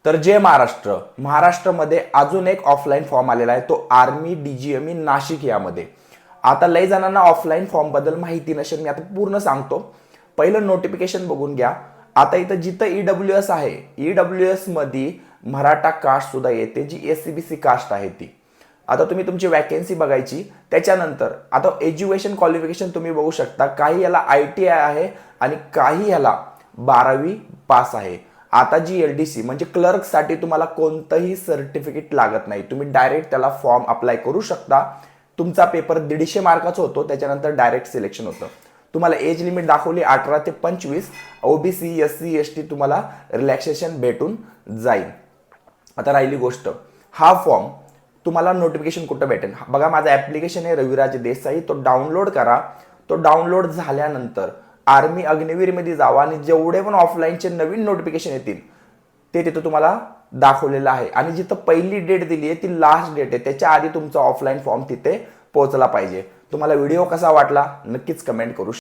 तर जे महाराष्ट्रामध्ये अजून एक ऑफलाईन फॉर्म आलेला आहे, तो आर्मी DGME नाशिक यामध्ये. आता लय जणांना ऑफलाईन फॉर्म बद्दल माहिती नसेल, मी आता पूर्ण सांगतो. पहिलं नोटिफिकेशन बघून घ्या. आता इथं जिथं EWS आहे, EWS मध्ये मराठा कास्ट सुद्धा येते, जी SCBC कास्ट आहे ती. आता तुम्ही तुमची वॅकन्सी बघायची. त्याच्यानंतर आता एज्युकेशन क्वालिफिकेशन तुम्ही बघू शकता. काही याला ITI आहे आणि काही याला 12वी पास आहे. आता जी LDC म्हणजे क्लर्कसाठी तुम्हाला कोणतंही सर्टिफिकेट लागत नाही, तुम्ही डायरेक्ट त्याला फॉर्म अप्लाय करू शकता. तुमचा पेपर 150 मार्काचा होतो, त्याच्यानंतर डायरेक्ट सिलेक्शन होतं. तुम्हाला एज लिमिट दाखवली 18 ते 25. OBC SC ST तुम्हाला रिलॅक्सेशन भेटून जाईल. आता राहिली गोष्ट, हा फॉर्म तुम्हाला नोटिफिकेशन कुठं भेटेल बघा. माझा ऍप्लिकेशन आहे रविराज देसाई, तो डाउनलोड करा. तो डाउनलोड झाल्यानंतर आर्मी अग्निवीर मध्ये जावा आणि जेवढे पण ऑफलाईनचे नवीन नोटिफिकेशन येतील ते तिथं तुम्हाला दाखवलेलं आहे. आणि जिथं पहिली डेट दिली आहे ती लास्ट डेट आहे, त्याच्या आधी तुमचा ऑफलाईन फॉर्म तिथे पोहोचला पाहिजे. तुम्हाला व्हिडिओ कसा वाटला नक्कीच कमेंट करू शकता.